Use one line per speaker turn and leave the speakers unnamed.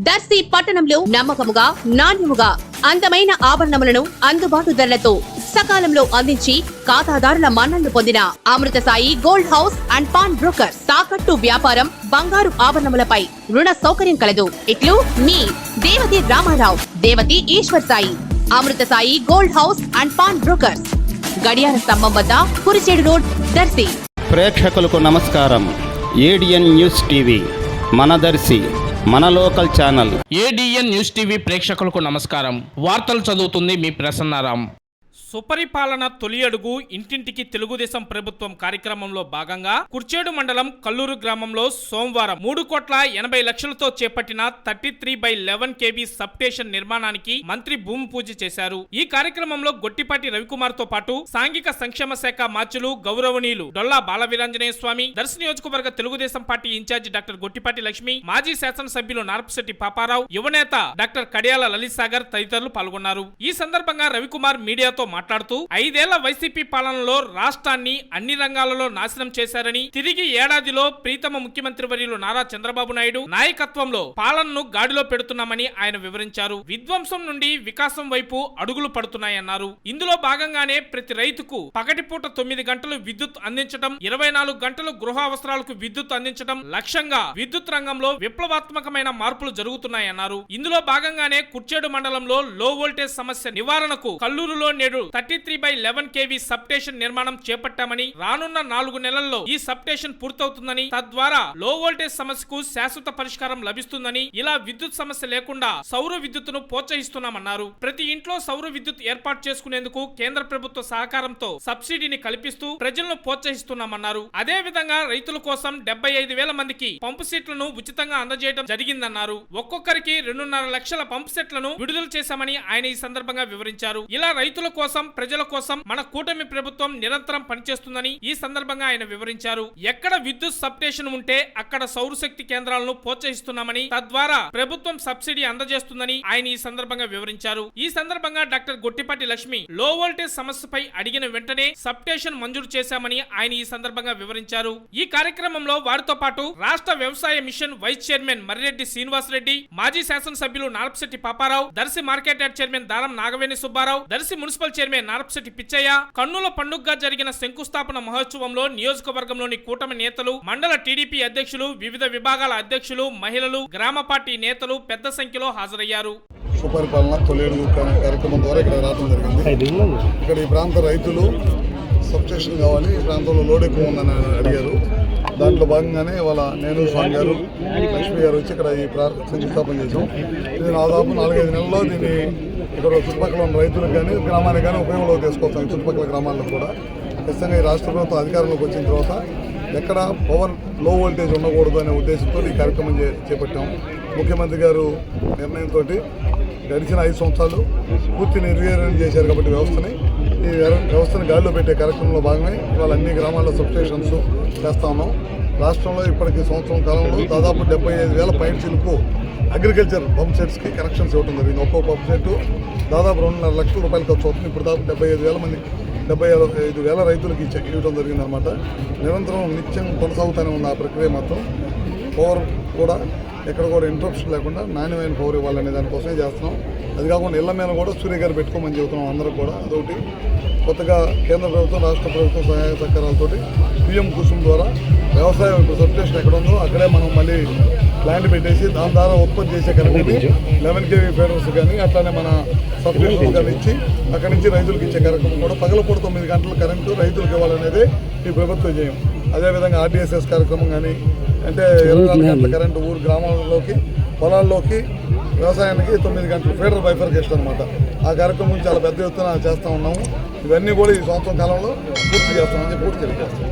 దర్శి పట్టణంలో నమ్మకముగా నాణ్యముగా అందమైన ఆభరణములను అందుబాటు ధరలతో సకాలంలో అందించి ఖాతాదారుల మన్ననలు పొందిన Amruthasai gold house and pawn broker. తాకట్టు వ్యాపారం, బంగారు ఆభరణములపై రుణ సౌకర్యం కలదు. ఇట్లు మీ Devathi Ramarao, Devathi Eshwar Sai. Amruthasai gold house and pawn brokers, గడియార స్తంభం వద్ద, కురిచేడు రోడ్, దర్శి.
ప్రేక్షకులకు నమస్కారం. ఏడిఎన్ న్యూస్ టీవీ మన దర్శి, మన local channel.
ADN news TV ప్రేక్షకులకు నమస్కారం. వార్తలు చదువుతుంది మీ ప్రసన్నారాం. సుపరిపాలన తొలి అడుగు ఇంటింటికి తెలుగుదేశం ప్రభుత్వం కార్యక్రమంలో భాగంగా కుర్చేడు మండలం కల్లూరు గ్రామంలో సోమవారం 3,80,00,000తో చేపట్టిన 33/11 kV సబ్ స్టేషన్ నిర్మాణానికి మంత్రి భూమి పూజ చేశారు. ఈ కార్యక్రమంలో గొట్టిపాటి రవికుమార్ తో పాటు సాంఘిక సంక్షేమ శాఖ మార్చులు గౌరవనీయులు డొల్లా బాలవీరాంజనేయ స్వామి, దర్శి నియోజకవర్గ Telugu Desam party incharge doctor Gottipati Lakshmi, మాజీ శాసనసభ్యులు నార్పశెట్టి పాపారావు, యువనేత డాక్టర్ కడియాల లలిత్ సాగర్ తదితరులు పాల్గొన్నారు. ఈ సందర్భంగా రవికుమార్ మీడియాతో మాట్లాడుతూ 5 ఏళ్ల వైసీపీ పాలనలో రాష్ట్రాన్ని అన్ని రంగాలలో నాశనం చేశారని, తిరిగి ఏడాదిలో ప్రీతమ ముఖ్యమంత్రి వర్యులు నారా చంద్రబాబు నాయుడు నాయకత్వంలో పాలనను గాడిలో పెడుతున్నామని ఆయన వివరించారు. విధ్వంసం నుండి వికాసం వైపు అడుగులు పడుతున్నాయన్నారు. ఇందులో భాగంగానే ప్రతి రైతుకు పగటిపూట 9 గంటలు విద్యుత్ అందించడం, 24 గంటలు గృహ అవసరాలకు విద్యుత్ అందించడం లక్ష్యంగా విద్యుత్ రంగంలో విప్లవాత్మకమైన మార్పులు జరుగుతున్నాయన్నారు. ఇందులో భాగంగానే కుర్చేడు మండలంలో లో వోల్టేజ్ సమస్య నివారణకు కల్లూరులో నేడు 33/11 kV సబ్ స్టేషన్ నిర్మాణం చేపట్టామని, రానున్న 4 నెలల్లో ఈ సబ్ స్టేషన్ పూర్తవుతుందని, తద్వారా లో వోల్టేజ్ సమస్యకు శాశ్వత పరిష్కారం లభిస్తుందని, ఇలా విద్యుత్ సమస్య లేకుండా సౌర విద్యుత్తును ప్రోత్సహిస్తున్నామన్నారు. ప్రతి ఇంట్లో సౌర విద్యుత్ ఏర్పాటు చేసుకునేందుకు కేంద్ర ప్రభుత్వ సహకారంతో సబ్సిడీని కల్పిస్తూ ప్రజలను ప్రోత్సహిస్తున్నామన్నారు. అదే విధంగా రైతుల కోసం 75,000 మందికి పంపు సెట్లను ఉచితంగా అందజేయడం జరిగిందన్నారు. ఒక్కొక్కరికి 2.5 లక్షల పంపు సెట్లను విడుదల చేశామని ఆయన ఈ సందర్భంగా వివరించారు. ఇలా రైతుల కోసం, ప్రజల కోసం మన కూటమి ప్రభుత్వం నిరంతరం పనిచేస్తుందని ఈ సందర్భంగా ఆయన వివరించారు. ఎక్కడ విద్యుత్ సబ్ స్టేషన్ ఉంటే అక్కడ సౌరశక్తి కేంద్రాలను ప్రోత్సహిస్తున్నామని, తద్వారా ప్రభుత్వం సబ్సిడీ అందజేస్తుందని ఆయన ఈ సందర్భంగా వివరించారు. ఈ సందర్భంగా డాక్టర్ గొట్టిపాటి లక్ష్మి లో వోల్టేజ్ సమస్యపై అడిగిన వెంటనే సబ్ స్టేషన్ మంజూరు చేశామని ఆయన ఈ సందర్భంగా వివరించారు. ఈ కార్యక్రమంలో వారితో పాటు రాష్ట్ర వ్యవసాయ mission vice chairman Marreddy Srinivas Reddy, మాజీ శాసనసభ్యులు Narpasetti Paparao, Darsi market yard chairman Daram Nagaveni Subbarao, Darsi municipal chairman Narpasetti Pichaiah, కన్నుల పండుగగా జరిగిన శంకుస్థాపన మహోత్సవంలో నియోజకవర్గంలోని కూటమి నేతలు, మండల టీడీపీ అధ్యక్షులు, వివిధ విభాగాల అధ్యక్షులు, మహిళలు, గ్రామ పార్టీ నేతలు పెద్ద సంఖ్యలో హాజరయ్యారు.
సుపరిపాలన తొలి అడుగు కార్యక్రమం ద్వారా ఇక్కడ రావడం జరిగింది. ఇక్కడ ఈ ప్రాంత రైతులు సబ్ స్టేషన్ కావాలి, ఈ ప్రాంతంలో లోడ్ ఎక్కువ ఉందని అడిగారు. దాంట్లో భాగంగానే వాళ్ళ నేను స్వామి గారు, లక్ష్మి గారు వచ్చి ఇక్కడ ఈ శంకుస్థాపన చేసాం. ఇది దాదాపు 4-5 నెలల్లో దీన్ని ఇక్కడ చుట్టుపక్కల ఉన్న రైతులకు కానీ గ్రామానికి కానీ ఉపయోగంలోకి తీసుకొస్తాం. చుట్టుపక్కల గ్రామాల్లో కూడా ఖచ్చితంగా ఈ రాష్ట్ర ప్రభుత్వం అధికారంలోకి వచ్చిన తర్వాత ఎక్కడ పవర్ లో వోల్టేజ్ ఉండకూడదు అనే ఉద్దేశంతో ఈ కార్యక్రమం చేపట్టాం. ముఖ్యమంత్రి గారు నిర్ణయంతో గడిచిన 5 సంవత్సరాలు పూర్తి నిర్వీర్యం చేశారు కాబట్టి ఈ వ్యవస్థని గాలిలో పెట్టే కార్యక్రమంలో భాగమే ఇవాళ అన్ని గ్రామాల్లో సబ్ స్టేషన్స్ చేస్తా ఉన్నాం. రాష్ట్రంలో ఇప్పటికీ సంవత్సరం కాలంలో దాదాపు 75,000 పైచిలకు అగ్రికల్చర్ పంప్ సెట్స్కి కనెక్షన్స్ ఇవ్వడం జరిగింది. ఒక్కో పంప్ సెట్ దాదాపు 2.5 లక్షల రూపాయలు ఖర్చు అవుతుంది. ఇప్పుడు దాదాపు 75,000 రైతులకు ఇవ్వడం జరిగింది అనమాట. నిరంతరం నిత్యం కొనసాగుతూనే ఉంది ఆ ప్రక్రియ. మాత్రం పవర్ కూడా ఎక్కడ కూడా ఇంటరప్షన్ లేకుండా నాణ్యమైన పవర్ ఇవ్వాలనే దానికోసమే చేస్తున్నాం. అది కాకుండా ఇళ్ల మీద కూడా సూర్య గారు పెట్టుకోమని చెబుతున్నాం అందరూ కూడా. అదొకటి కొత్తగా కేంద్ర ప్రభుత్వం, రాష్ట్ర ప్రభుత్వం సహాయ సహకారాలతో పిఎం కుసుమ్ ద్వారా వ్యవసాయం ఇప్పుడు సబ్ స్టేషన్ ఎక్కడ ఉందో అక్కడే మనం మళ్ళీ ప్లాంట్ పెట్టేసి దాని ద్వారా ఉత్పత్తి చేసే కరెంట్ని 11 kV ఫీడర్స్ కానీ అట్లానే మన సబ్ స్టేషన్ కానీ ఇచ్చి అక్కడి నుంచి రైతులకు ఇచ్చే కార్యక్రమం కూడా పగలపూట 9 గంటల కరెంటు రైతులకు ఇవ్వాలనేది ఈ ప్రభుత్వం చేయం. అదేవిధంగా RDSS కార్యక్రమం కానీ, అంటే 24 గంటల కరెంటు ఊరు గ్రామాల్లోకి, పొలాల్లోకి, వ్యవసాయానికి 9 గంటల ఫీడర్ బైఫర్కేషన్ అనమాట. ఆ కార్యక్రమం చాలా పెద్ద ఎత్తున చేస్తూ ఉన్నాము. ఇవన్నీ కూడా ఈ సంవత్సరం కాలంలో పూర్తి చేస్తామని పూర్తి తెలియజేస్తాం.